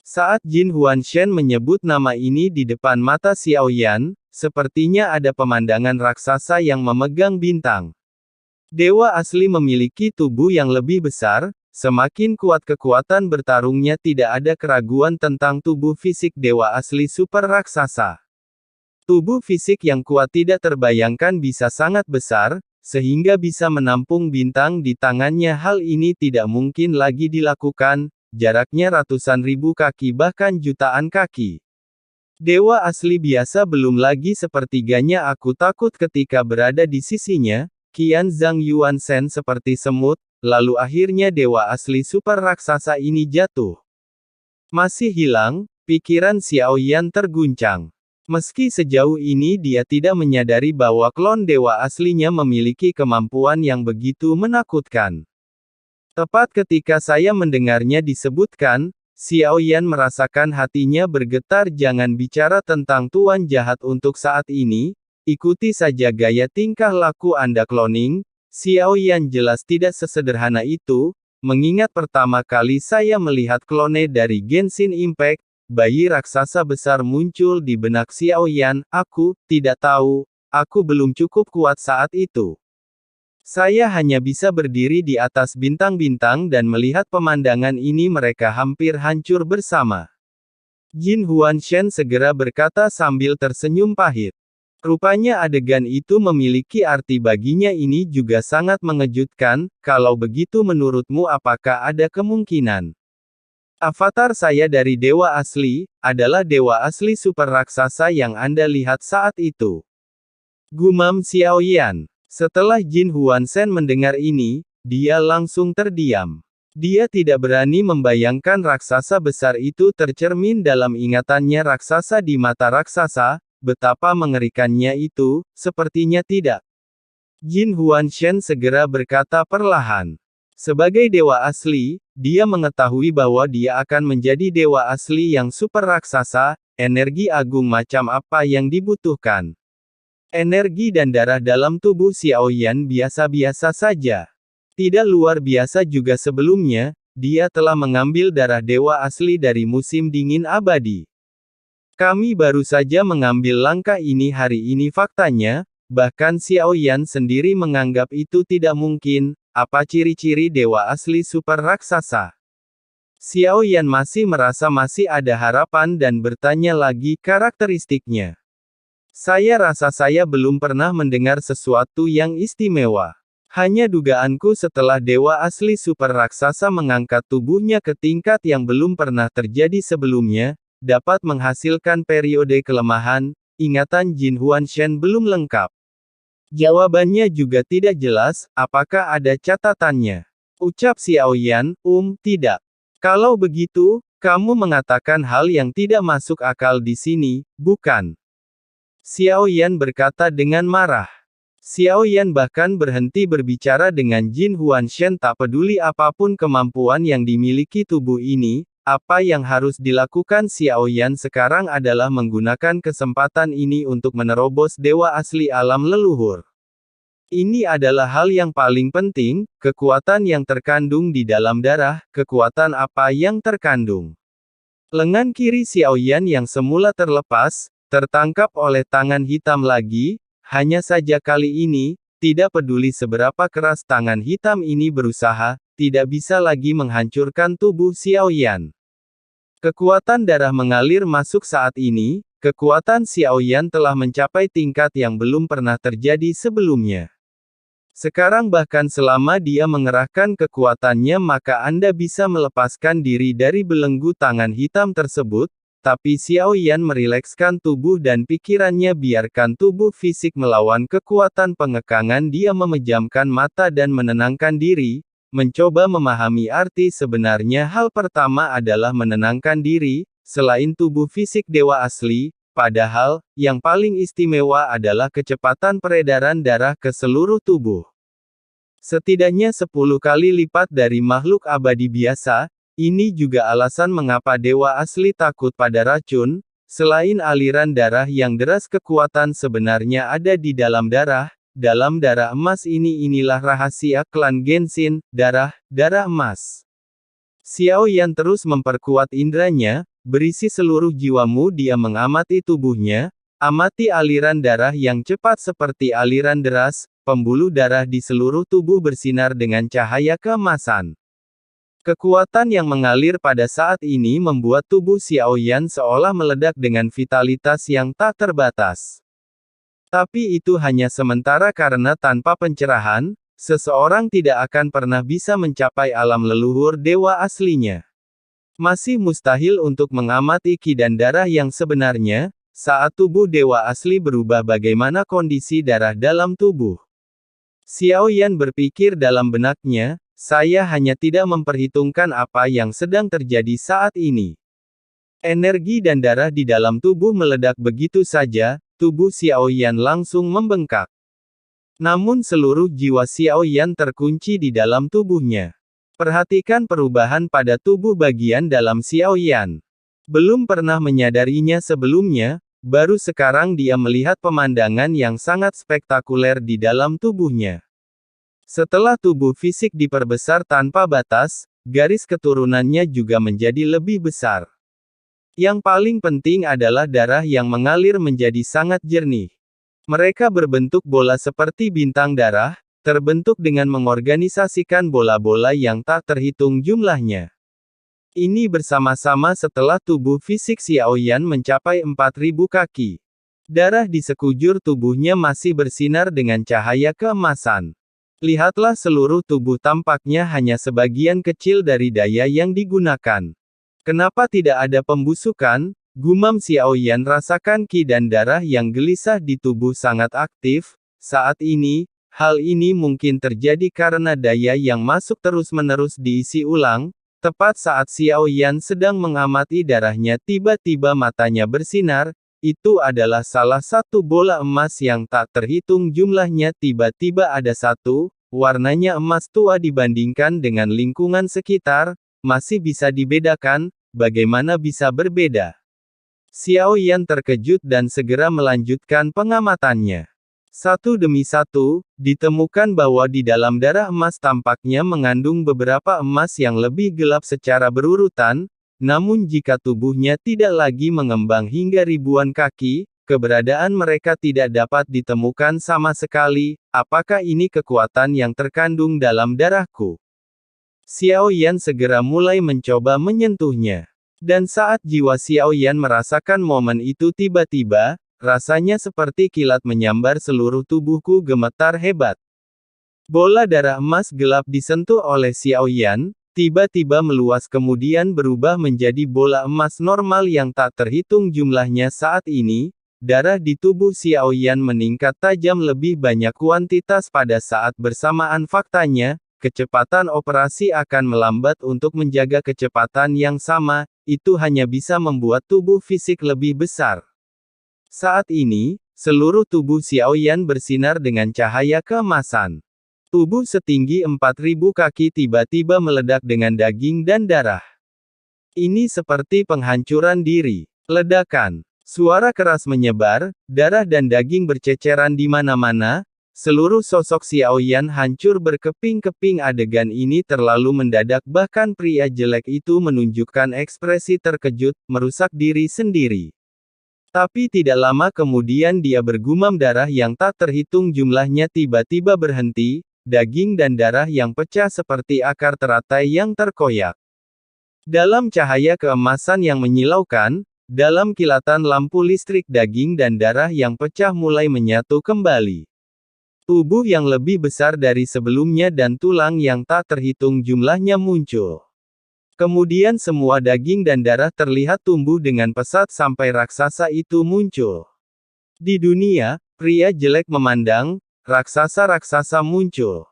Saat Jin Huanshen menyebut nama ini di depan mata Xiao Yan, sepertinya ada pemandangan raksasa yang memegang bintang. Dewa asli memiliki tubuh yang lebih besar, semakin kuat kekuatan bertarungnya, tidak ada keraguan tentang tubuh fisik dewa asli super raksasa. Tubuh fisik yang kuat tidak terbayangkan bisa sangat besar, sehingga bisa menampung bintang di tangannya. Hal ini tidak mungkin lagi dilakukan, jaraknya ratusan ribu kaki bahkan jutaan kaki. Dewa asli biasa belum lagi sepertiganya. Aku takut ketika berada di sisinya. Qian Zhang Yuansen seperti semut, lalu akhirnya dewa asli super raksasa ini jatuh. Masih hilang, pikiran Xiao Yan terguncang. Meski sejauh ini dia tidak menyadari bahwa klon dewa aslinya memiliki kemampuan yang begitu menakutkan. Tepat ketika saya mendengarnya disebutkan, Xiao Yan merasakan hatinya bergetar. Jangan bicara tentang tuan jahat untuk saat ini, ikuti saja gaya tingkah laku Anda. Cloning, Xiao Yan jelas tidak sesederhana itu, mengingat pertama kali saya melihat klone dari Genshin Impact, bayi raksasa besar muncul di benak Xiao Yan. Aku tidak tahu, aku belum cukup kuat saat itu. Saya hanya bisa berdiri di atas bintang-bintang dan melihat pemandangan ini. Mereka hampir hancur bersama. Jin Huanshen segera berkata sambil tersenyum pahit. Rupanya adegan itu memiliki arti baginya. Ini juga sangat mengejutkan. Kalau begitu menurutmu apakah ada kemungkinan avatar saya dari dewa asli, adalah dewa asli super raksasa yang Anda lihat saat itu? Gumam Xiao Yan. Setelah Jin Huanshen mendengar ini, dia langsung terdiam. Dia tidak berani membayangkan raksasa besar itu tercermin dalam ingatannya. Raksasa di mata raksasa, betapa mengerikannya itu, sepertinya tidak. Jin Huanshen segera berkata perlahan. Sebagai dewa asli, dia mengetahui bahwa dia akan menjadi dewa asli yang super raksasa. Energi agung macam apa yang dibutuhkan? Energi dan darah dalam tubuh Xiao Yan biasa-biasa saja. Tidak luar biasa juga. Sebelumnya, dia telah mengambil darah dewa asli dari musim dingin abadi. Kami baru saja mengambil langkah ini hari ini. Faktanya, bahkan Xiao Yan sendiri menganggap itu tidak mungkin. Apa ciri-ciri dewa asli super raksasa? Xiao Yan masih merasa masih ada harapan dan bertanya lagi karakteristiknya. Saya rasa saya belum pernah mendengar sesuatu yang istimewa. Hanya dugaanku setelah dewa asli super raksasa mengangkat tubuhnya ke tingkat yang belum pernah terjadi sebelumnya, dapat menghasilkan periode kelemahan. Ingatan Jin Huanshen belum lengkap. Jawabannya juga tidak jelas. Apakah ada catatannya? Ucap Xiao Yan, tidak. Kalau begitu, kamu mengatakan hal yang tidak masuk akal di sini, bukan? Xiao Yan berkata dengan marah. Xiao Yan bahkan berhenti berbicara dengan Jin Huanshen. Tak peduli apapun kemampuan yang dimiliki tubuh ini, apa yang harus dilakukan Xiao Yan sekarang adalah menggunakan kesempatan ini untuk menerobos dewa asli alam leluhur. Ini adalah hal yang paling penting, kekuatan yang terkandung di dalam darah. Kekuatan apa yang terkandung? Lengan kiri Xiao Yan yang semula terlepas, tertangkap oleh tangan hitam lagi. Hanya saja kali ini, tidak peduli seberapa keras tangan hitam ini berusaha, tidak bisa lagi menghancurkan tubuh Xiao Yan. Kekuatan darah mengalir masuk saat ini. Kekuatan Xiao Yan telah mencapai tingkat yang belum pernah terjadi sebelumnya. Sekarang bahkan selama dia mengerahkan kekuatannya, maka Anda bisa melepaskan diri dari belenggu tangan hitam tersebut. Tapi Xiao Yan merilekskan tubuh dan pikirannya. Biarkan tubuh fisik melawan kekuatan pengekangan. Dia memejamkan mata dan menenangkan diri, mencoba memahami arti sebenarnya. Hal pertama adalah menenangkan diri, selain tubuh fisik dewa asli, padahal, yang paling istimewa adalah kecepatan peredaran darah ke seluruh tubuh. Setidaknya 10 kali lipat dari makhluk abadi biasa. Ini juga alasan mengapa dewa asli takut pada racun. Selain aliran darah yang deras, kekuatan sebenarnya ada di dalam darah. Dalam darah emas ini. Inilah rahasia klan Genshin, darah emas. Xiao Yan terus memperkuat indranya, berisi seluruh jiwamu. Dia mengamati tubuhnya, amati aliran darah yang cepat seperti aliran deras, pembuluh darah di seluruh tubuh bersinar dengan cahaya keemasan. Kekuatan yang mengalir pada saat ini membuat tubuh Xiaoyan seolah meledak dengan vitalitas yang tak terbatas. Tapi itu hanya sementara karena tanpa pencerahan, seseorang tidak akan pernah bisa mencapai alam leluhur dewa aslinya. Masih mustahil untuk mengamati ki dan darah yang sebenarnya, saat tubuh dewa asli berubah bagaimana kondisi darah dalam tubuh. Xiaoyan berpikir dalam benaknya, saya hanya tidak memperhitungkan apa yang sedang terjadi saat ini. Energi dan darah di dalam tubuh meledak begitu saja, tubuh Xiaoyan langsung membengkak. Namun seluruh jiwa Xiaoyan terkunci di dalam tubuhnya. Perhatikan perubahan pada tubuh bagian dalam Xiaoyan. Belum pernah menyadarinya sebelumnya, baru sekarang dia melihat pemandangan yang sangat spektakuler di dalam tubuhnya. Setelah tubuh fisik diperbesar tanpa batas, garis keturunannya juga menjadi lebih besar. Yang paling penting adalah darah yang mengalir menjadi sangat jernih. Mereka berbentuk bola seperti bintang darah, terbentuk dengan mengorganisasikan bola-bola yang tak terhitung jumlahnya. Ini bersama-sama setelah tubuh fisik Xiaoyan mencapai 4.000 kaki. Darah di sekujur tubuhnya masih bersinar dengan cahaya keemasan. Lihatlah seluruh tubuh tampaknya hanya sebagian kecil dari daya yang digunakan. Kenapa tidak ada pembusukan? Gumam Xiaoyan. Rasakan ki dan darah yang gelisah di tubuh sangat aktif. Saat ini, hal ini mungkin terjadi karena daya yang masuk terus-menerus diisi ulang. Tepat saat Xiaoyan sedang mengamati darahnya tiba-tiba matanya bersinar. Itu adalah salah satu bola emas yang tak terhitung jumlahnya. Tiba-tiba ada satu, warnanya emas tua dibandingkan dengan lingkungan sekitar, masih bisa dibedakan, bagaimana bisa berbeda. Xiaoyan terkejut dan segera melanjutkan pengamatannya. Satu demi satu, ditemukan bahwa di dalam darah emas tampaknya mengandung beberapa emas yang lebih gelap secara berurutan. Namun jika tubuhnya tidak lagi mengembang hingga ribuan kaki, keberadaan mereka tidak dapat ditemukan sama sekali. Apakah ini kekuatan yang terkandung dalam darahku? Xiaoyan segera mulai mencoba menyentuhnya. Dan saat jiwa Xiaoyan merasakan momen itu tiba-tiba, rasanya seperti kilat menyambar seluruh tubuhku gemetar hebat. Bola darah emas gelap disentuh oleh Xiaoyan, tiba-tiba meluas kemudian berubah menjadi bola emas normal yang tak terhitung jumlahnya. Saat ini, darah di tubuh Xiaoyan meningkat tajam lebih banyak kuantitas pada saat bersamaan. Faktanya, kecepatan operasi akan melambat. Untuk menjaga kecepatan yang sama, itu hanya bisa membuat tubuh fisik lebih besar. Saat ini, seluruh tubuh Xiaoyan bersinar dengan cahaya keemasan. Tubuh setinggi 4.000 kaki tiba-tiba meledak dengan daging dan darah. Ini seperti penghancuran diri. Ledakan. Suara keras menyebar, darah dan daging berceceran di mana-mana. Seluruh sosok Xiaoyan hancur berkeping-keping. Adegan ini terlalu mendadak, bahkan pria jelek itu menunjukkan ekspresi terkejut, merusak diri sendiri. Tapi tidak lama kemudian dia bergumam. Darah yang tak terhitung jumlahnya tiba-tiba berhenti. Daging dan darah yang pecah seperti akar teratai yang terkoyak. Dalam cahaya keemasan yang menyilaukan, dalam kilatan lampu listrik, daging dan darah yang pecah mulai menyatu kembali. Tubuh yang lebih besar dari sebelumnya dan tulang yang tak terhitung jumlahnya muncul. Kemudian semua daging dan darah terlihat tumbuh dengan pesat sampai raksasa itu muncul. Di dunia, pria jelek memandang, raksasa-raksasa muncul.